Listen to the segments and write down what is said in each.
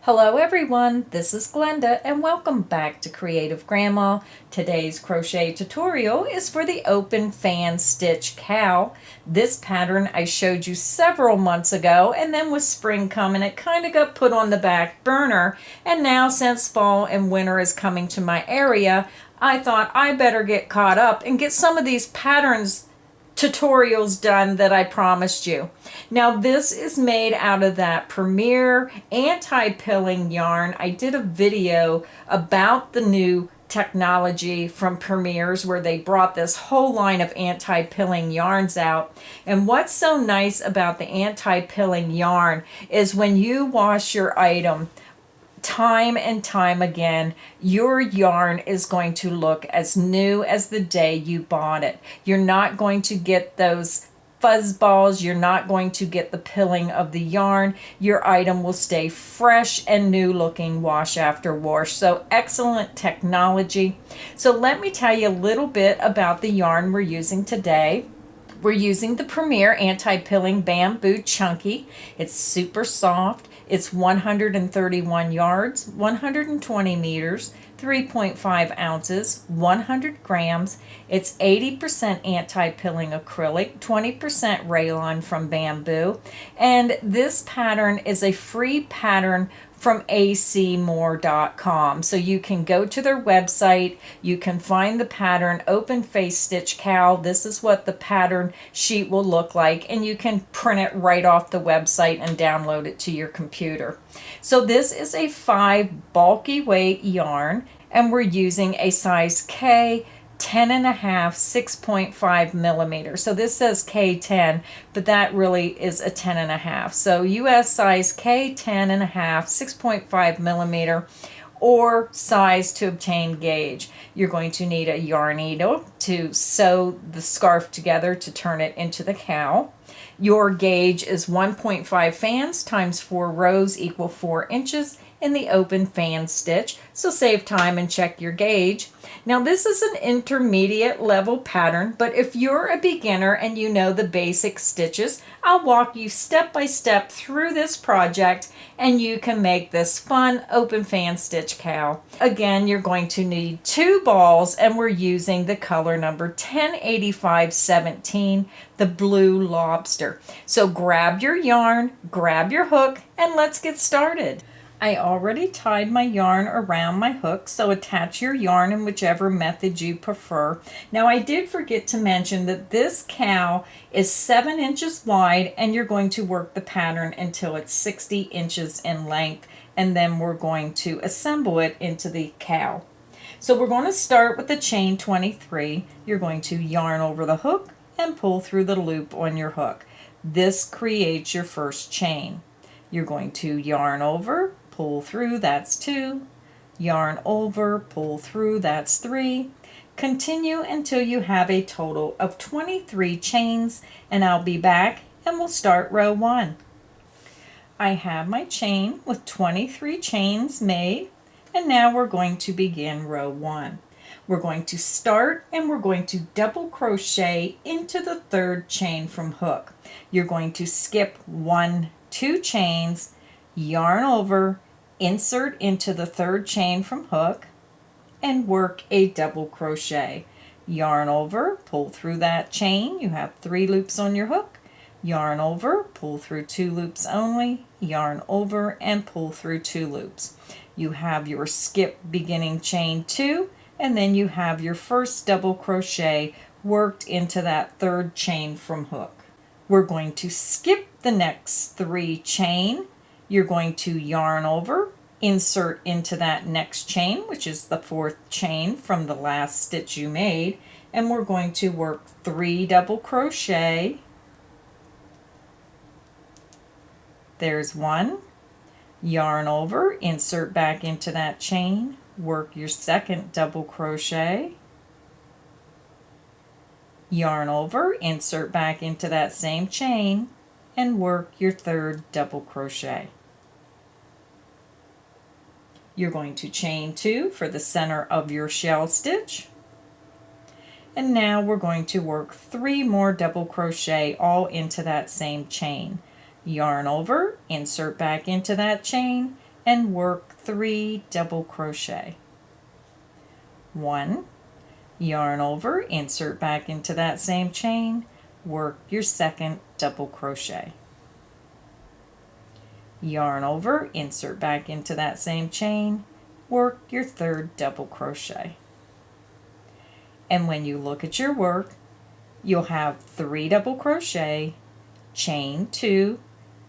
Hello everyone, this is Glenda and welcome back to Creative Grandma. Today's crochet tutorial is for the open fan stitch cowl. This pattern I showed you several months ago, and then with spring coming it kind of got put on the back burner, and now since fall and winter is coming to my area, I thought I better get caught up and get some of these patterns tutorials done that I promised you. Now this is made out of that Premier anti-pilling yarn. I did a video about the new technology from Premier's where they brought this whole line of anti-pilling yarns out. And what's so nice about the anti-pilling yarn is when you wash your item time and time again, your yarn is going to look as new as the day you bought it. You're not going to get those fuzz balls. You're not going to get the pilling of the yarn. Your item will stay fresh and new looking wash after wash. So excellent technology. So let me tell you a little bit about the yarn we're using today. We're using the Premier Anti-Pilling Bamboo Chunky. It's super soft. It's 131 yards, 120 meters, 3.5 ounces, 100 grams. It's 80% anti-pilling acrylic, 20% rayon from bamboo. And this pattern is a free pattern from acmore.com. So you can go to their website, you can find the pattern open face stitch cowl. This is what the pattern sheet will look like, and you can print it right off the website and download it to your computer. So this is a 5 bulky weight yarn, and we're using a size K 10.5 6.5 millimeters. So this says K10, but that really is a 10.5. So US size K 10.5 6.5 millimeter, or size to obtain gauge. You're going to need a yarn needle to sew the scarf together to turn it into the cowl. Your gauge is 1.5 fans times 4 rows equal 4 inches in the open fan stitch, so save time and check your gauge. Now this is an intermediate level pattern, but if you're a beginner and you know the basic stitches, I'll walk you step by step through this project and you can make this fun open fan stitch cowl. Again, you're going to need 2 balls, and we're using the color number 108517, the blue lobster. So grab your yarn, grab your hook, and let's get started. I already tied my yarn around my hook, so attach your yarn in whichever method you prefer. Now I did forget to mention that this cowl is 7 inches wide, and you're going to work the pattern until it's 60 inches in length, and then we're going to assemble it into the cowl. So we're going to start with the chain 23. You're going to yarn over the hook and pull through the loop on your hook. This creates your first chain. You're going to yarn over, pull through, that's 2, yarn over, pull through, that's 3. Continue until you have a total of 23 chains, and I'll be back and we'll start row 1. I have my chain with 23 chains made, and now we're going to begin row 1. We're going to start and we're going to double crochet into the 3rd chain from hook. You're going to skip 2 chains, yarn over, insert into the 3rd chain from hook, and work a double crochet. Yarn over, pull through that chain. You have 3 loops on your hook. Yarn over, pull through 2 loops only, yarn over, and pull through 2 loops. You have your skip beginning chain 2, and then you have your first double crochet worked into that 3rd chain from hook. We're going to skip the next 3 chain. You're going to yarn over, insert into that next chain, which is the 4th chain from the last stitch you made, and we're going to work 3 double crochet. There's 1, yarn over, insert back into that chain, work your 2nd double crochet, yarn over, insert back into that same chain, and work your 3rd double crochet. You're going to chain 2 for the center of your shell stitch, and now we're going to work 3 more double crochet all into that same chain. Yarn over, insert back into that chain, and work 3 double crochet. 1, yarn over, insert back into that same chain, work your second double crochet. Yarn over, insert back into that same chain, work your third double crochet. And when you look at your work, you'll have 3 double crochet, chain 2,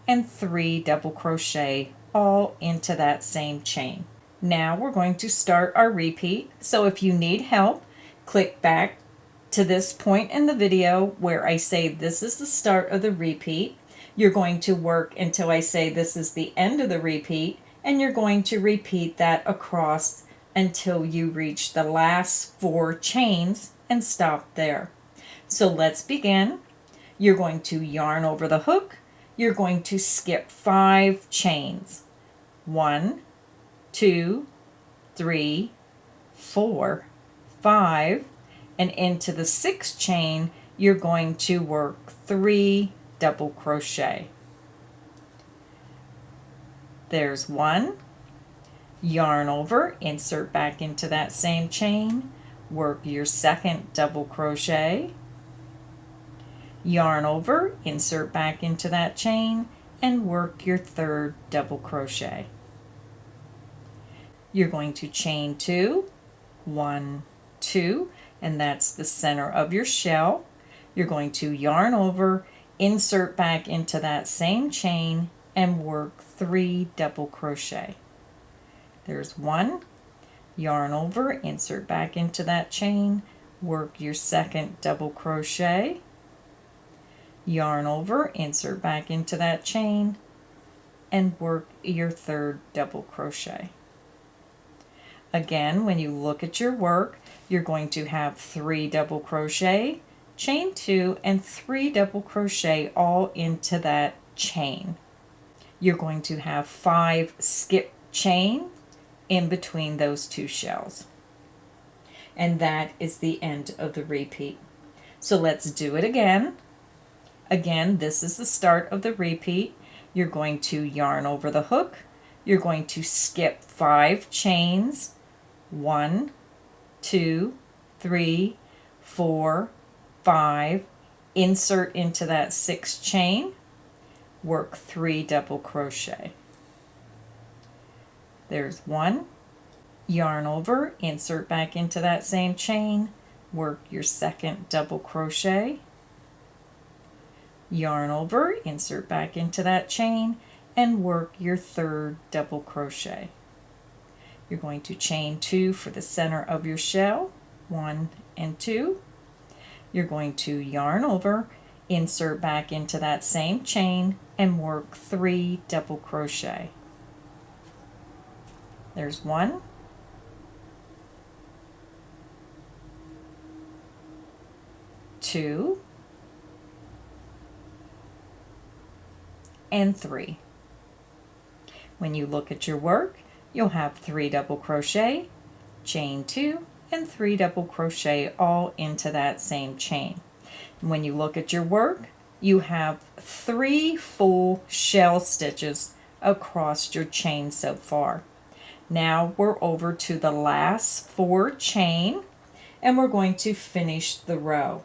and 3 double crochet all into that same chain. Now we're going to start our repeat. So if you need help, click back to this point in the video where I say this is the start of the repeat. You're going to work until I say this is the end of the repeat, and you're going to repeat that across until you reach the last 4 chains and stop there. So let's begin. You're going to yarn over the hook. You're going to skip 5 chains. 1, 2, 3, 4, 5, and into the 6th chain, you're going to work 3 double crochet. There's 1, yarn over, insert back into that same chain, work your second double crochet, yarn over, insert back into that chain, and work your third double crochet. You're going to chain 2, 1, 2, and that's the center of your shell. You're going to yarn over, insert back into that same chain, and work 3 double crochet. There's 1, yarn over, insert back into that chain, work your second double crochet, yarn over, insert back into that chain, and work your third double crochet. Again, when you look at your work, you're going to have 3 double crochet, chain 2, and 3 double crochet all into that chain. You're going to have 5 skip chain in between those 2 shells. And that is the end of the repeat. So let's do it again. Again, this is the start of the repeat. You're going to yarn over the hook. You're going to skip 5 chains. 1, 2, 3, 4, 5, insert into that 6th chain, work 3 double crochet. There's 1, yarn over, insert back into that same chain, work your second double crochet, yarn over, insert back into that chain, and work your third double crochet. You're going to chain 2 for the center of your shell, 1 and 2. You're going to yarn over, insert back into that same chain, and work 3 double crochet. There's 1, 2, and 3. When you look at your work, you'll have 3 double crochet, chain 2, and 3 double crochet all into that same chain. When you look at your work, you have 3 full shell stitches across your chain so far. Now we're over to the last 4 chain, and we're going to finish the row.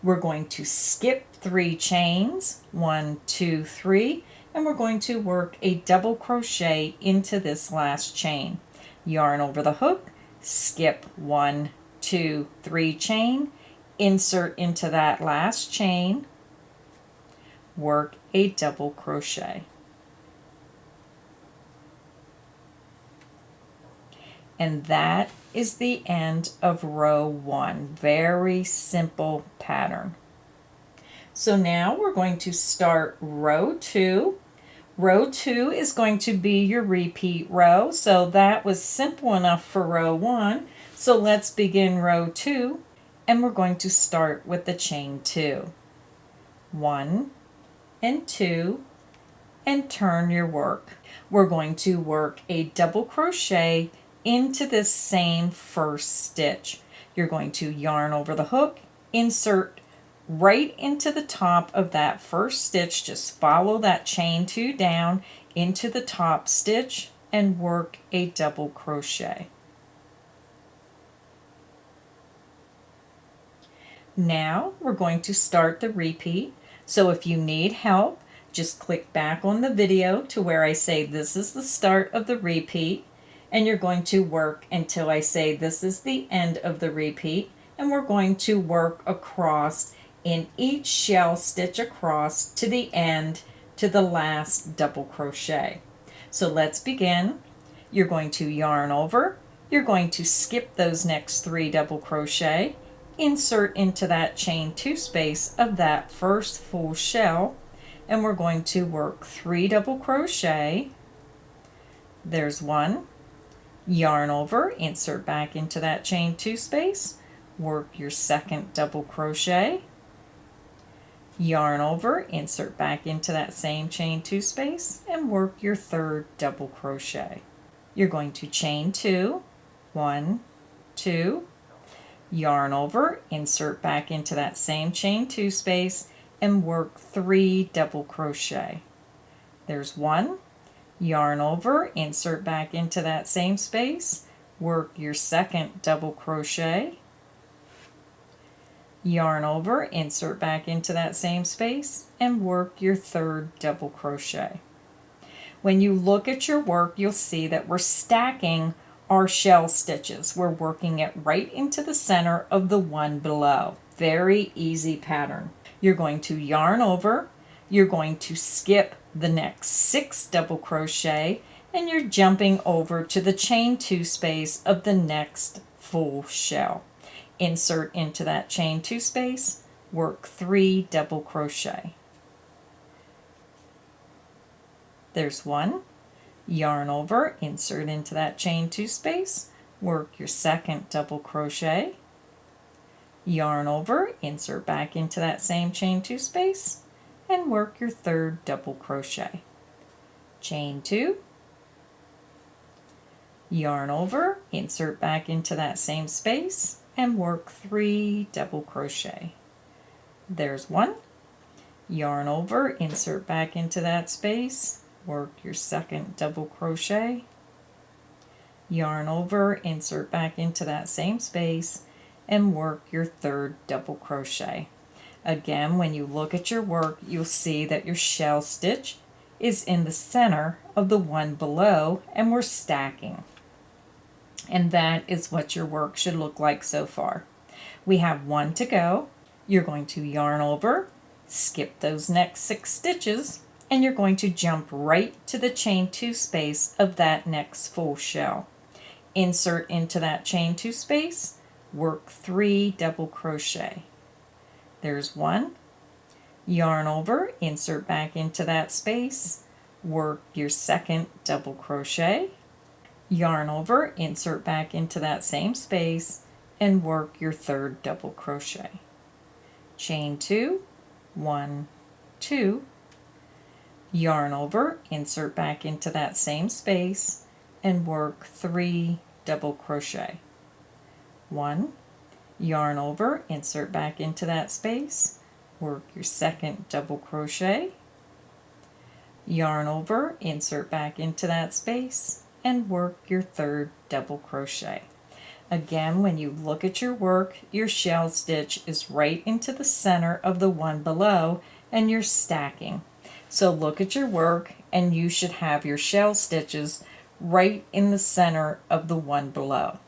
We're going to skip 3 chains, 1, 2, 3, and we're going to work a double crochet into this last chain. Yarn over the hook, skip 1, 2, 3 chain, insert into that last chain, work a double crochet. And that is the end of row 1. Very simple pattern. So now we're going to start row 2. Row 2 is going to be your repeat row. So that was simple enough for row 1. So let's begin row 2, and we're going to start with the chain 2. 1 and 2, and turn your work. We're going to work a double crochet into this same first stitch. You're going to yarn over the hook, insert right into the top of that first stitch, just follow that chain 2 down, into the top stitch and work a double crochet. Now we're going to start the repeat. So if you need help, just click back on the video to where I say this is the start of the repeat, and you're going to work until I say this is the end of the repeat, and we're going to work across in each shell stitch across to the end to the last double crochet. So let's begin. You're going to yarn over, you're going to skip those next 3 double crochet, insert into that chain 2 space of that first full shell, and we're going to work 3 double crochet. There's 1, yarn over, insert back into that chain 2 space, work your second double crochet, yarn over, insert back into that same chain 2 space, and work your third double crochet. You're going to chain 2, 1, 2, yarn over, insert back into that same chain 2 space, and work 3 double crochet. There's 1, yarn over, insert back into that same space, work your second double crochet, yarn over, insert back into that same space, and work your third double crochet. When you look at your work, you'll see that we're stacking our shell stitches. We're working it right into the center of the one below. Very easy pattern. You're going to yarn over, you're going to skip the next 6 double crochet, and you're jumping over to the chain 2 space of the next full shell. Insert into that chain 2 space, work 3 double crochet. There's 1, yarn over, insert into that chain 2 space, work your second double crochet, yarn over, insert back into that same chain 2 space, and work your third double crochet. Chain 2, yarn over, insert back into that same space, and work 3 double crochet. There's 1, yarn over, insert back into that space, work your second double crochet, yarn over, insert back into that same space, and work your third double crochet. Again, when you look at your work, you'll see that your shell stitch is in the center of the one below, and we're stacking. And that is what your work should look like so far. We have 1 to go. You're going to yarn over, skip those next 6 stitches, and you're going to jump right to the chain 2 space of that next full shell. Insert into that chain 2 space, work 3 double crochet. There's 1, yarn over, insert back into that space, work your second double crochet, yarn over, insert back into that same space, and work your third double crochet. Chain 2, 1, 2, yarn over, insert back into that same space, and work 3 double crochet. 1, yarn over, insert back into that space, work your second double crochet, yarn over, insert back into that space, and work your third double crochet. Again, when you look at your work, your shell stitch is right into the center of the one below, and you're stacking. So look at your work, and you should have your shell stitches right in the center of the one below.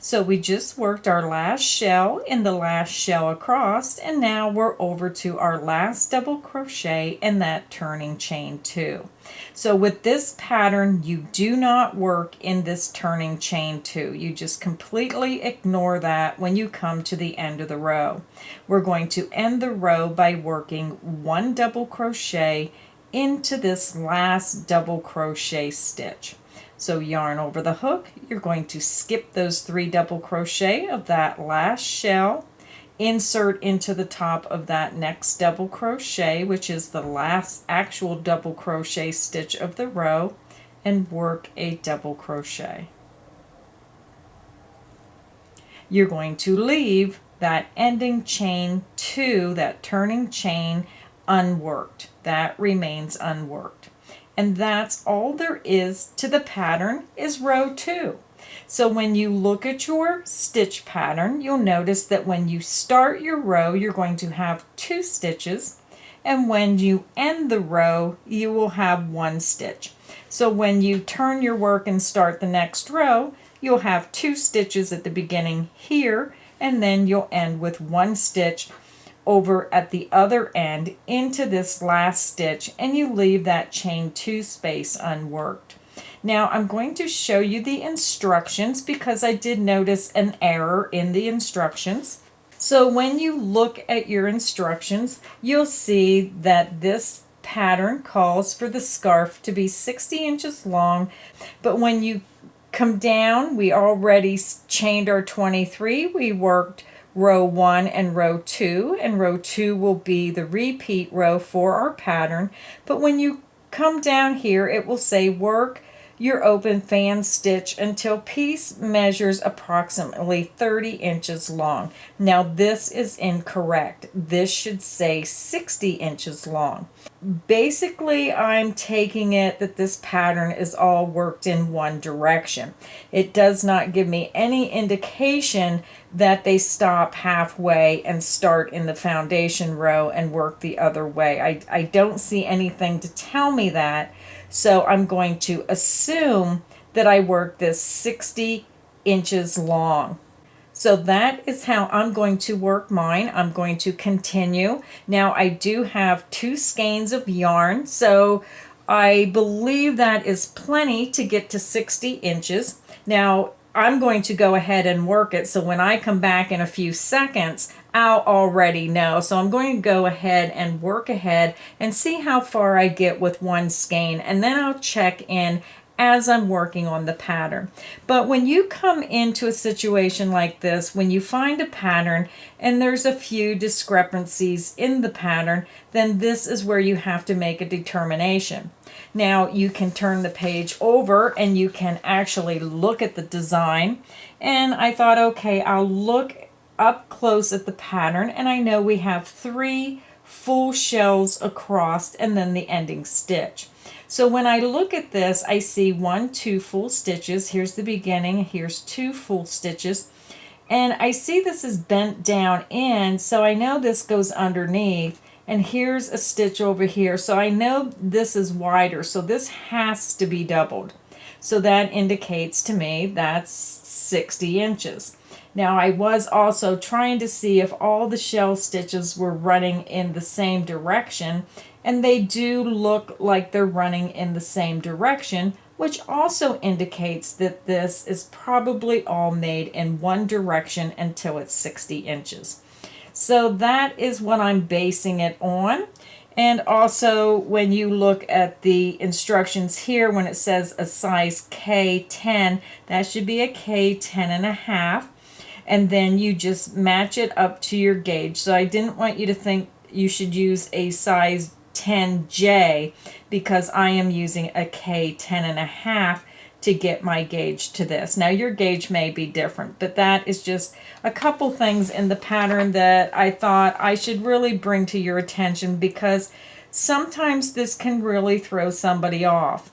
So we just worked our last shell in the last shell across, and now we're over to our last double crochet in that turning chain 2. So with this pattern, you do not work in this turning chain 2. You just completely ignore that when you come to the end of the row. We're going to end the row by working 1 double crochet into this last double crochet stitch. So yarn over the hook, you're going to skip those 3 double crochet of that last shell, insert into the top of that next double crochet, which is the last actual double crochet stitch of the row, and work a double crochet. You're going to leave that ending chain 2, that turning chain, unworked. That remains unworked. And that's all there is to the pattern is row 2. So when you look at your stitch pattern, you'll notice that when you start your row, you're going to have 2 stitches, and when you end the row, you will have 1 stitch. So when you turn your work and start the next row, you'll have 2 stitches at the beginning here, and then you'll end with 1 stitch over at the other end into this last stitch, and you leave that chain 2 space unworked. Now I'm going to show you the instructions because I did notice an error in the instructions. So when you look at your instructions, you'll see that this pattern calls for the scarf to be 60 inches long, but when you come down, we already chained our 23. We worked row 1 and row 2, and row 2 will be the repeat row for our pattern. But when you come down here, it will say work your open fan stitch until piece measures approximately 30 inches long. Now this is incorrect. This should say 60 inches long. Basically, I'm taking it that this pattern is all worked in one direction. It does not give me any indication that they stop halfway and start in the foundation row and work the other way. I don't see anything to tell me that. So I'm going to assume that I work this 60 inches long. So that is how I'm going to work mine. I'm going to continue. Now I do have 2 skeins of yarn, so I believe that is plenty to get to 60 inches. Now I'm going to go ahead and work it, so when I come back in a few seconds, I'll already know. So I'm going to go ahead and work ahead and see how far I get with 1 skein, and then I'll check in as I'm working on the pattern. But when you come into a situation like this, when you find a pattern and there's a few discrepancies in the pattern, then this is where you have to make a determination. Now you can turn the page over and you can actually look at the design. And I thought, okay, I'll look up close at the pattern, and I know we have 3 full shells across and then the ending stitch. So when I look at this, I see 1, 2 full stitches. Here's the beginning, here's 2 full stitches, and I see this is bent down in, so I know this goes underneath, and here's a stitch over here, so I know this is wider, so this has to be doubled. So that indicates to me that's 60 inches. Now I was also trying to see if all the shell stitches were running in the same direction, and they do look like they're running in the same direction, which also indicates that this is probably all made in one direction until it's 60 inches. So that is what I'm basing it on. And also when you look at the instructions here, when it says a size K10, that should be a K10 and a half. And then you just match it up to your gauge. So I didn't want you to think you should use a size 10J because I am using a K10 and a half to get my gauge to this. Now your gauge may be different, but that is just a couple things in the pattern that I thought I should really bring to your attention because sometimes this can really throw somebody off.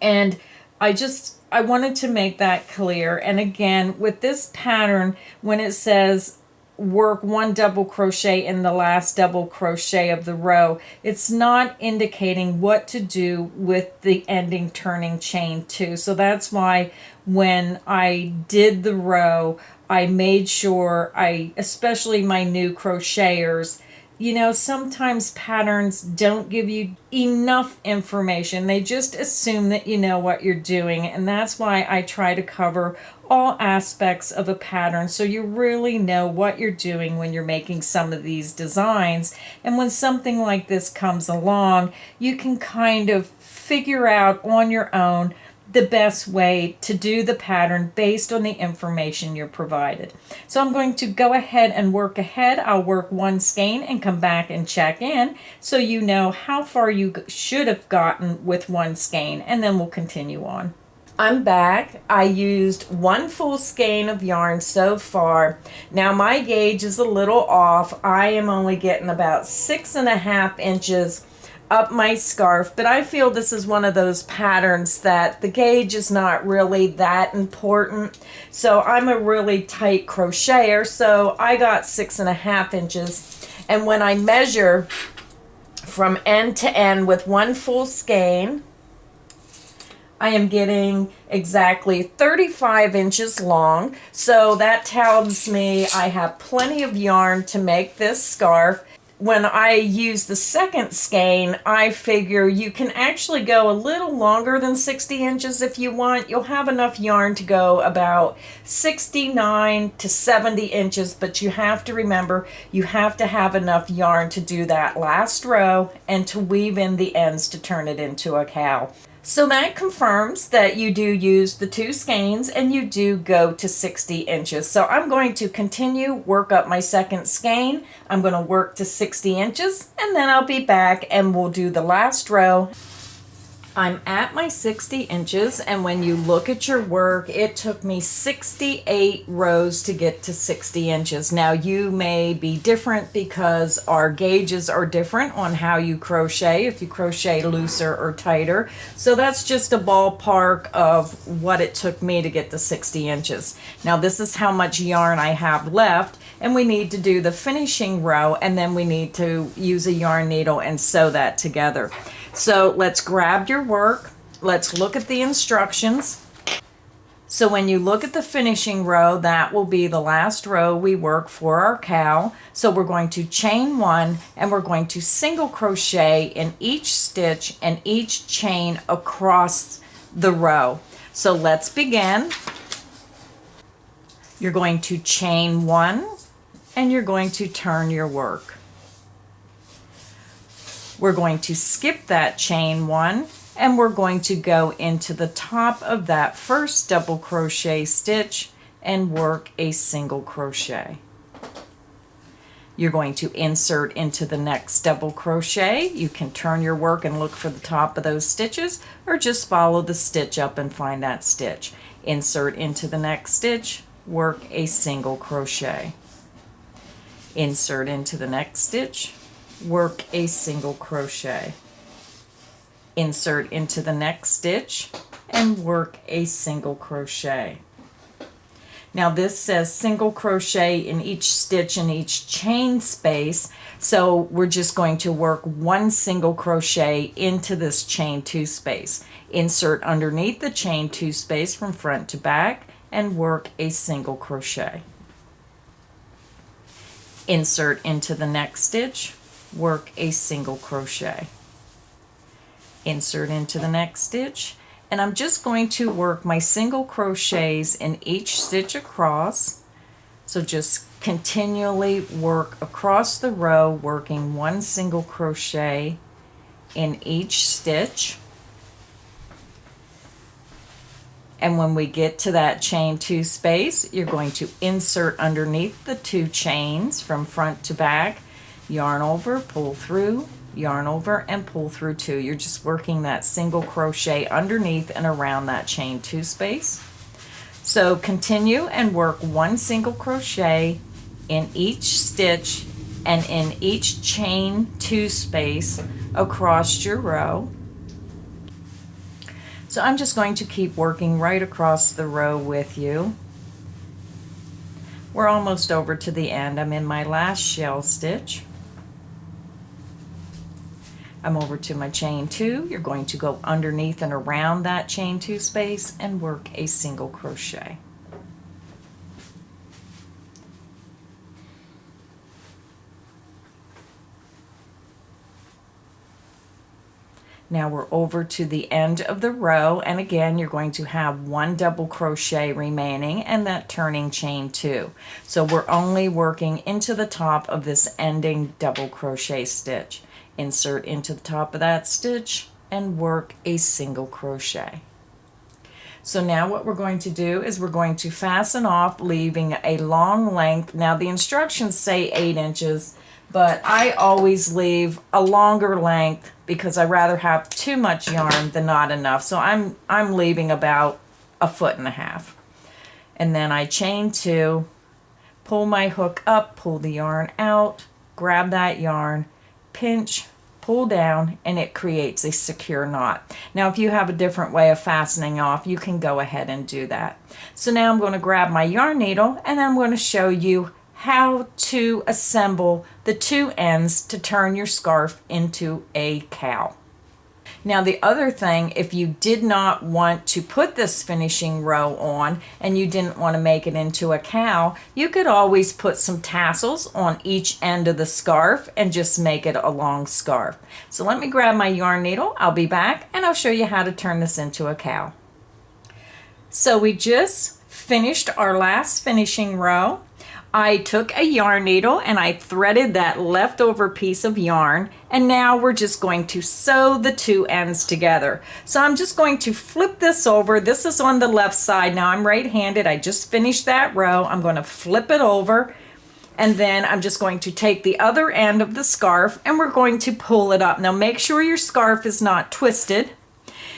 And I wanted to make that clear. And again, with this pattern, when it says work 1 double crochet in the last double crochet of the row, it's not indicating what to do with the ending turning chain 2. So that's why when I did the row, I made sure especially my new crocheters, you know, sometimes patterns don't give you enough information. They just assume that you know what you're doing. And that's why I try to cover all aspects of a pattern so you really know what you're doing when you're making some of these designs. And when something like this comes along, you can kind of figure out on your own the best way to do the pattern based on the information you're provided. So I'm going to go ahead and work ahead. I'll work 1 skein and come back and check in so you know how far you should have gotten with 1 skein, and then we'll continue on. I'm back. I used 1 full skein of yarn so far. Now my gauge is a little off. I am only getting about 6.5 inches up my scarf, but I feel this is one of those patterns that the gauge is not really that important. So I'm a really tight crocheter, so I got 6.5 inches. And when I measure from end to end with one full skein, I am getting exactly 35 inches long. So that tells me I have plenty of yarn to make this scarf. When I use the second skein, I figure you can actually go a little longer than 60 inches if you want. You'll have enough yarn to go about 69 to 70 inches, but you have to remember you have to have enough yarn to do that last row and to weave in the ends to turn it into a cowl. So that confirms that you do use the 2 skeins and you do go to 60 inches. So I'm going to continue, work up my second skein. I'm going to work to 60 inches and then I'll be back and we'll do the last row. I'm at my 60 inches, and when you look at your work, it took me 68 rows to get to 60 inches. Now you may be different because our gauges are different on how you crochet, if you crochet looser or tighter. So that's just a ballpark of what it took me to get to 60 inches. Now this is how much yarn I have left, and we need to do the finishing row, and then we need to use a yarn needle and sew that together. So let's grab your work. Let's look at the instructions. So when you look at the finishing row, that will be the last row we work for our cowl. So we're going to chain 1 and we're going to single crochet in each stitch and each chain across the row. So let's begin. You're going to chain 1 and you're going to turn your work. We're going to skip that chain 1 and we're going to go into the top of that first double crochet stitch and work a single crochet. You're going to insert into the next double crochet. You can turn your work and look for the top of those stitches, or just follow the stitch up and find that stitch. Insert into the next stitch, work a single crochet. Insert into the next stitch, work a single crochet. Insert into the next stitch and work a single crochet. Now this says single crochet in each stitch in each chain space, so we're just going to work 1 single crochet into this chain 2 space. Insert underneath the chain 2 space from front to back and work a single crochet. Insert into the next stitch, work a single crochet. Insert into the next stitch, and I'm just going to work my single crochets in each stitch across. So just continually work across the row, working 1 single crochet in each stitch. And when we get to that chain 2 space, you're going to insert underneath the 2 chains from front to back, yarn over, pull through, yarn over, and pull through 2. You're just working that single crochet underneath and around that chain 2 space. So continue and work 1 single crochet in each stitch and in each chain 2 space across your row. So I'm just going to keep working right across the row with you. We're almost over to the end. I'm in my last shell stitch. I'm over to my chain 2. You're going to go underneath and around that chain 2 space and work a single crochet. Now we're over to the end of the row, and again you're going to have 1 double crochet remaining and that turning chain 2. So we're only working into the top of this ending double crochet stitch. Insert into the top of that stitch and work a single crochet. So now what we're going to do is we're going to fasten off, leaving a long length. Now the instructions say 8 inches, but I always leave a longer length because I rather have too much yarn than not enough. So I'm leaving about 1.5 feet. And then I chain 2, pull my hook up, pull the yarn out, grab that yarn, pinch, pull down, and it creates a secure knot. Now, if you have a different way of fastening off, you can go ahead and do that. So now I'm going to grab my yarn needle, and I'm going to show you how to assemble the two ends to turn your scarf into a cowl. Now the other thing, if you did not want to put this finishing row on and you didn't want to make it into a cowl, you could always put some tassels on each end of the scarf and just make it a long scarf. So let me grab my yarn needle, I'll be back, and I'll show you how to turn this into a cowl. So we just finished our last finishing row. I took a yarn needle and I threaded that leftover piece of yarn, and now we're just going to sew the two ends together. So I'm just going to flip this over. This is on the left side. Now I'm right-handed. I just finished that row. I'm going to flip it over, and then I'm just going to take the other end of the scarf and we're going to pull it up. Now make sure your scarf is not twisted.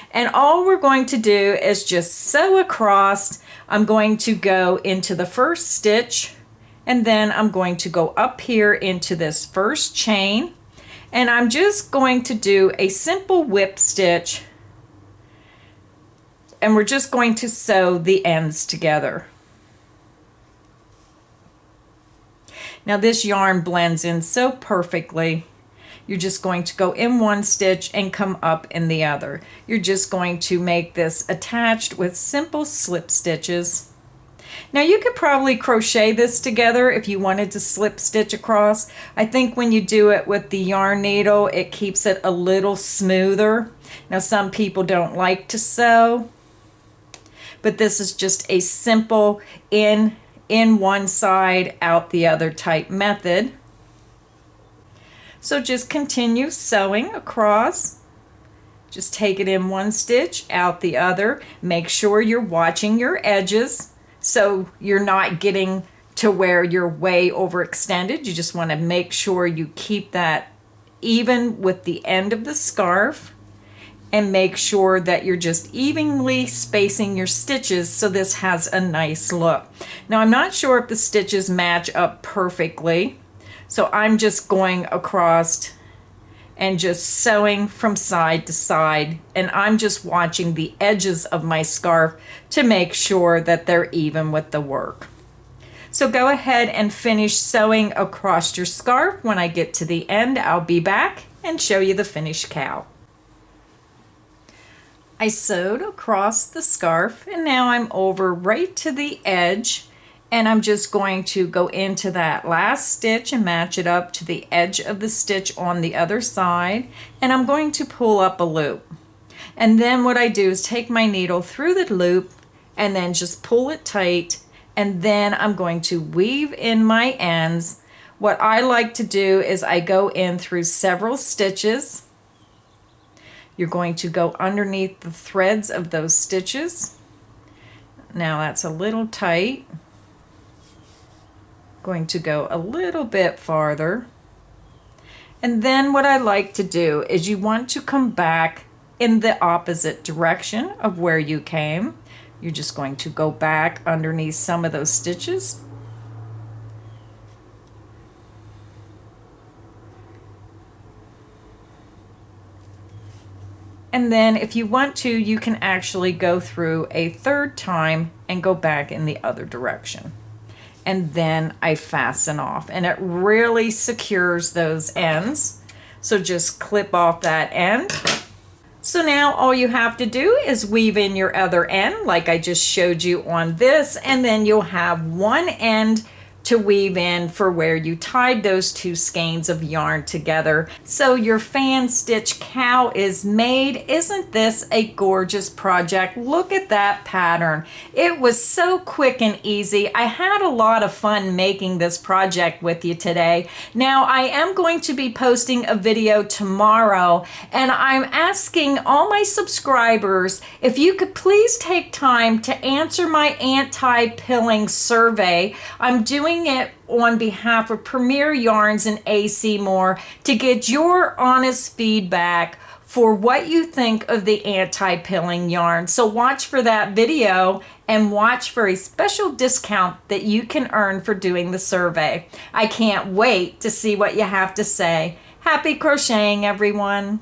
And all we're going to do is just sew across. I'm going to go into the first stitch, and then I'm going to go up here into this first chain, and I'm just going to do a simple whip stitch, and we're just going to sew the ends together. Now this yarn blends in so perfectly. You're just going to go in one stitch and come up in the other. You're just going to make this attached with simple slip stitches. Now you could probably crochet this together if you wanted to slip stitch across. I think when you do it with the yarn needle, it keeps it a little smoother. Now some people don't like to sew, but this is just a simple in one side, out the other type method. So just continue sewing across. Just take it in one stitch, out the other. Make sure you're watching your edges, so you're not getting to where you're way overextended. You just want to make sure you keep that even with the end of the scarf, and make sure that you're just evenly spacing your stitches so this has a nice look. Now I'm not sure if the stitches match up perfectly, so I'm just going across and just sewing from side to side, and I'm just watching the edges of my scarf to make sure that they're even with the work. So go ahead and finish sewing across your scarf. When I get to the end, I'll be back and show you the finished cowl. I sewed across the scarf, and now I'm over right to the edge, and I'm just going to go into that last stitch and match it up to the edge of the stitch on the other side, and I'm going to pull up a loop. And then what I do is take my needle through the loop and then just pull it tight, and then I'm going to weave in my ends. What I like to do is I go in through several stitches. You're going to go underneath the threads of those stitches. Now that's a little tight. Going to go a little bit farther, and then what I like to do is you want to come back in the opposite direction of where you came. You're just going to go back underneath some of those stitches, and then if you want to, you can actually go through a third time and go back in the other direction. And then I fasten off, and it really secures those ends. So just clip off that end. So now all you have to do is weave in your other end like I just showed you on this, and then you'll have one end to weave in for where you tied those two skeins of yarn together. So your fan stitch cowl is made. Isn't this a gorgeous project? Look at that pattern. It was so quick and easy. I had a lot of fun making this project with you today. Now I am going to be posting a video tomorrow, and I'm asking all my subscribers if you could please take time to answer my anti-pilling survey. I'm doing it on behalf of Premier Yarns and AC Moore to get your honest feedback for what you think of the anti-pilling yarn. So watch for that video and watch for a special discount that you can earn for doing the survey. I can't wait to see what you have to say. Happy crocheting, everyone!